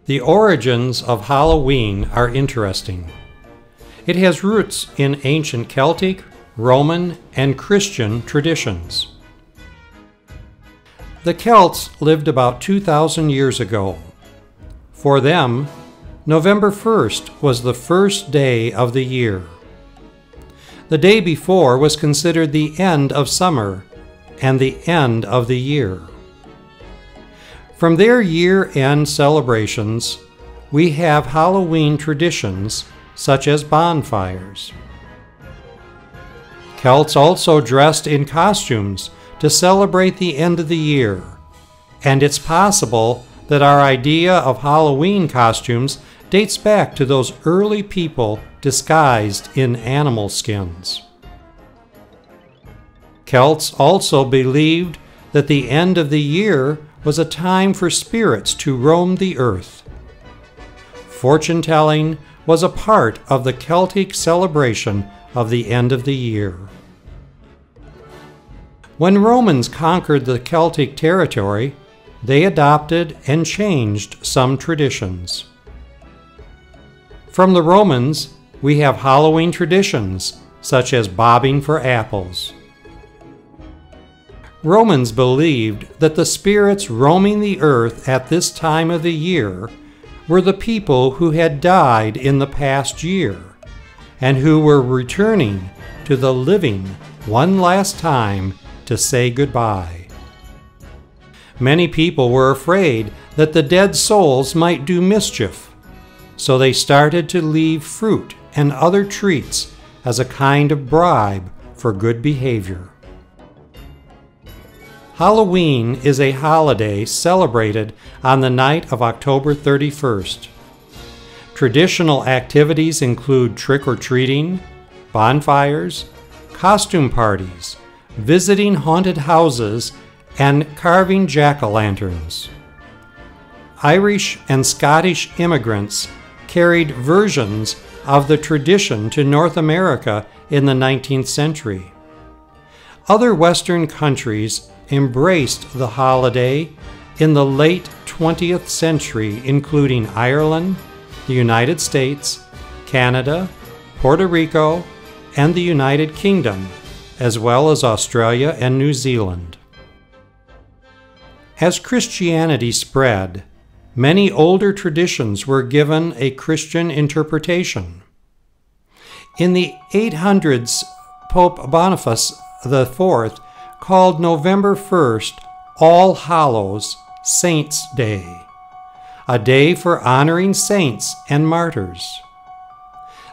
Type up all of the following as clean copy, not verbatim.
The origins of Halloween are interesting. It has roots in ancient Celtic, Roman, and Christian traditions. The Celts lived about 2,000 years ago. For them, November 1st was the first day of the year. The day before was considered the end of summer and the end of the year. From their year-end celebrations, we have Halloween traditions such as bonfires. Celts also dressed in costumes to celebrate the end of the year, and it's possible that our idea of Halloween costumes dates back to those early people disguised in animal skins. Celts also believed that the end of the year was a time for spirits to roam the earth. Fortune-telling was a part of the Celtic celebration of the end of the year. When Romans conquered the Celtic territory, they adopted and changed some traditions. From the Romans, we have Halloween traditions, such as bobbing for apples. Romans believed that the spirits roaming the earth at this time of the year were the people who had died in the past year and who were returning to the living one last time to say goodbye. Many people were afraid that the dead souls might do mischief, so they started to leave fruit and other treats as a kind of bribe for good behavior. Halloween is a holiday celebrated on the night of October 31st. Traditional activities include trick-or-treating, bonfires, costume parties, visiting haunted houses, and carving jack-o'-lanterns. Irish and Scottish immigrants carried versions of the tradition to North America in the 19th century. Other Western countries embraced the holiday in the late 20th century, including Ireland, the United States, Canada, Puerto Rico, and the United Kingdom, as well as Australia and New Zealand. As Christianity spread, many older traditions were given a Christian interpretation. In the 800s, Pope Boniface IV called November 1st All Hallows Saints' Day, a day for honoring saints and martyrs.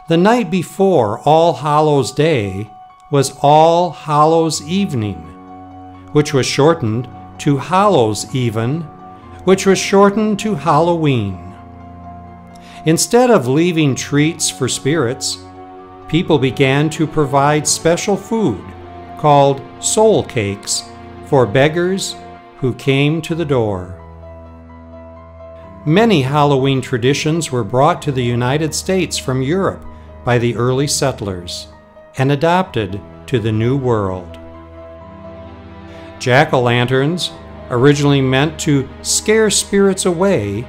The night before All Hallows Day was All Hallows Evening, which was shortened to Hallows Even, which was shortened to Halloween. Instead of leaving treats for spirits, people began to provide special food called soul cakes for beggars who came to the door. Many Halloween traditions were brought to the United States from Europe by the early settlers and adopted to the New World. Jack-o'-lanterns, originally meant to scare spirits away,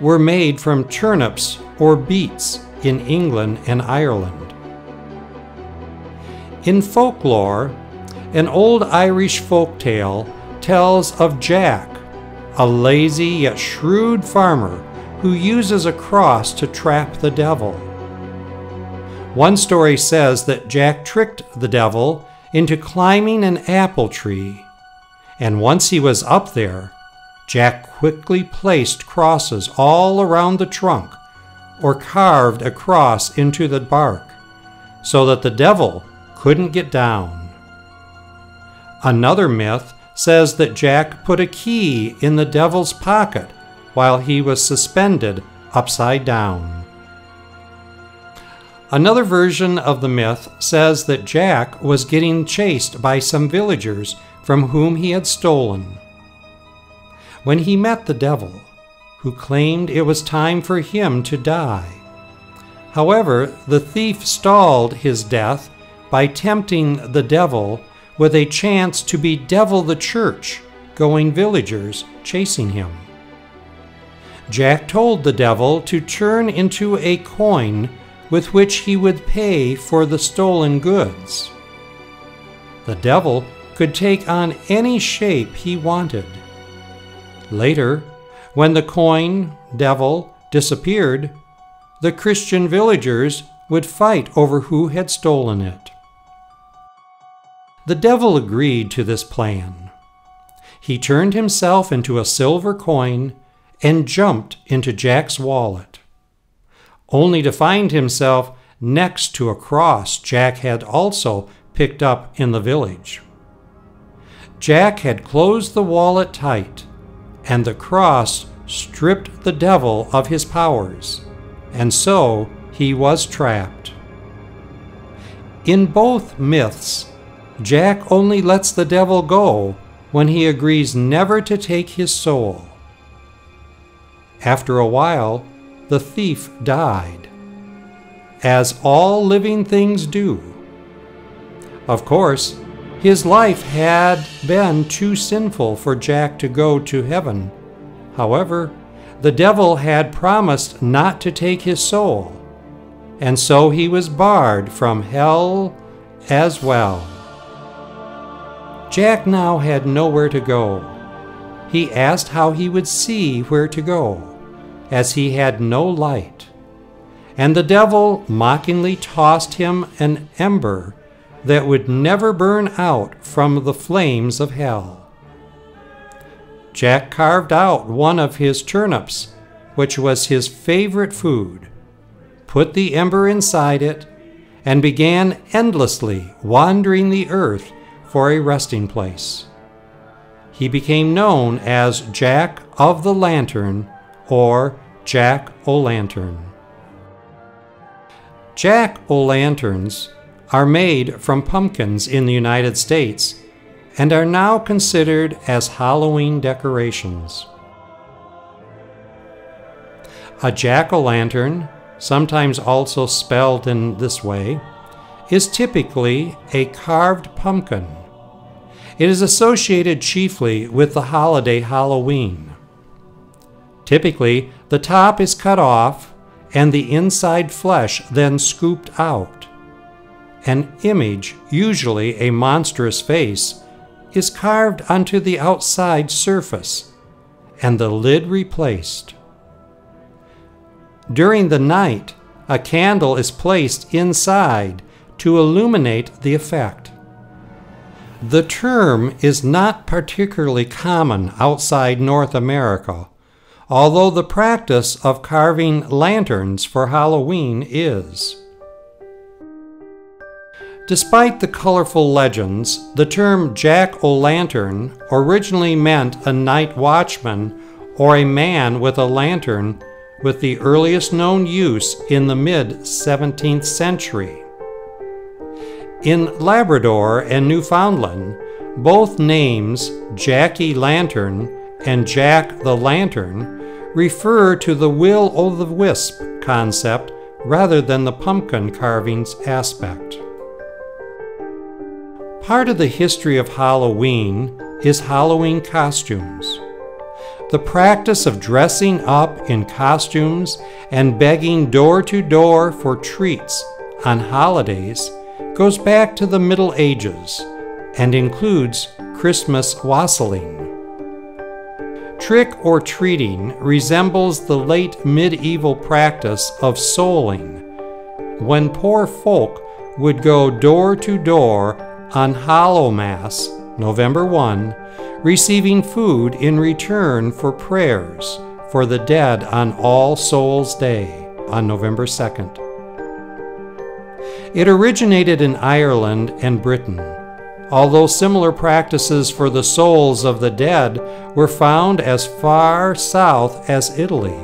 were made from turnips or beets in England and Ireland. In folklore, an old Irish folk tale tells of Jack, a lazy yet shrewd farmer who uses a cross to trap the devil. One story says that Jack tricked the devil into climbing an apple tree, and once he was up there, Jack quickly placed crosses all around the trunk or carved a cross into the bark so that the devil couldn't get down. Another myth says that Jack put a key in the devil's pocket while he was suspended upside down. Another version of the myth says that Jack was getting chased by some villagers from whom he had stolen. When he met the devil, who claimed it was time for him to die. However, the thief stalled his death by tempting the devil with a chance to bedevil the church-going villagers chasing him. Jack told the devil to turn into a coin with which he would pay for the stolen goods. The devil could take on any shape he wanted. Later, when the coin, devil, disappeared, the Christian villagers would fight over who had stolen it. The devil agreed to this plan. He turned himself into a silver coin and jumped into Jack's wallet, only to find himself next to a cross Jack had also picked up in the village. Jack had closed the wallet tight, and the cross stripped the devil of his powers, and so he was trapped. In both myths, Jack only lets the devil go when he agrees never to take his soul. After a while, the thief died, as all living things do. Of course, his life had been too sinful for Jack to go to heaven. However, the devil had promised not to take his soul, and so he was barred from hell as well. Jack now had nowhere to go. He asked how he would see where to go, as he had no light. And the devil mockingly tossed him an ember that would never burn out from the flames of hell. Jack carved out one of his turnips, which was his favorite food, put the ember inside it, and began endlessly wandering the earth for a resting place. He became known as Jack of the Lantern, or Jack-o'-lantern. Jack-o'-lanterns are made from pumpkins in the United States and are now considered as Halloween decorations. A jack-o'-lantern, sometimes also spelled in this way, is typically a carved pumpkin. It is associated chiefly with the holiday Halloween. Typically, the top is cut off and the inside flesh then scooped out. An image, usually a monstrous face, is carved onto the outside surface and the lid replaced. During the night, a candle is placed inside to illuminate the effect. The term is not particularly common outside North America, although the practice of carving lanterns for Halloween is. Despite the colorful legends, the term jack-o'-lantern originally meant a night watchman or a man with a lantern, with the earliest known use in the mid-17th century. In Labrador and Newfoundland, both names, Jacky-lantern and Jack the Lantern, refer to the will-o'-the-wisp concept rather than the pumpkin carvings aspect. Part of the history of Halloween is Halloween costumes. The practice of dressing up in costumes and begging door to door for treats on holidays goes back to the Middle Ages and includes Christmas wassailing. Trick-or-treating resembles the late medieval practice of souling, when poor folk would go door to door on Hallowmass, November 1, receiving food in return for prayers for the dead on All Souls' Day on November 2nd. It originated in Ireland and Britain, although similar practices for the souls of the dead were found as far south as Italy.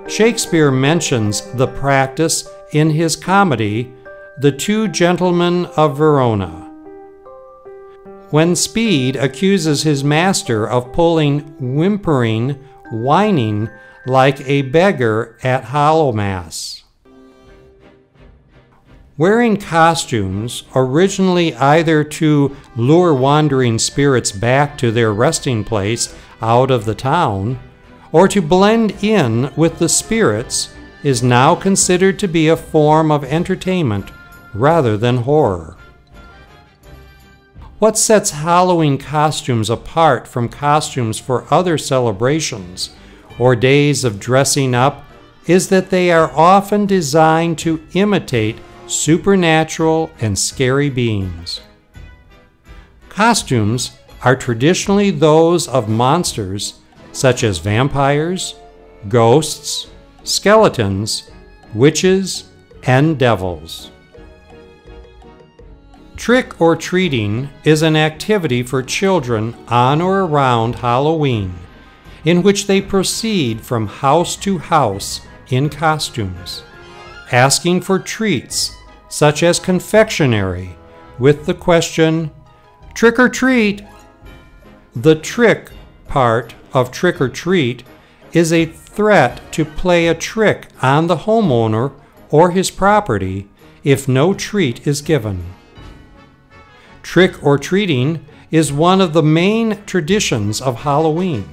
Shakespeare mentions the practice in his comedy, The Two Gentlemen of Verona. When Speed accuses his master of pulling, whimpering, whining like a beggar at Hallowmass. Wearing costumes, originally either to lure wandering spirits back to their resting place out of the town, or to blend in with the spirits is now considered to be a form of entertainment rather than horror. What sets Halloween costumes apart from costumes for other celebrations or days of dressing up is that they are often designed to imitate supernatural and scary beings. Costumes are traditionally those of monsters such as vampires, ghosts, skeletons, witches, and devils. Trick-or-treating is an activity for children on or around Halloween, in which they proceed from house to house in costumes, asking for treats such as confectionery with the question, "Trick or treat?" The trick part of trick or treat is a threat to play a trick on the homeowner or his property if no treat is given. Trick-or-treating is one of the main traditions of Halloween.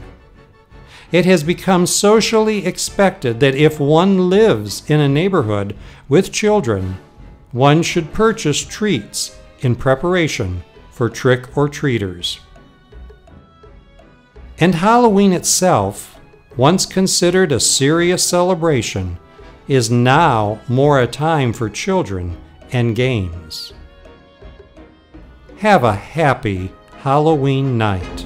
It has become socially expected that if one lives in a neighborhood with children, one should purchase treats in preparation for trick-or-treaters. And Halloween itself, once considered a serious celebration, is now more a time for children and games. Have a happy Halloween night.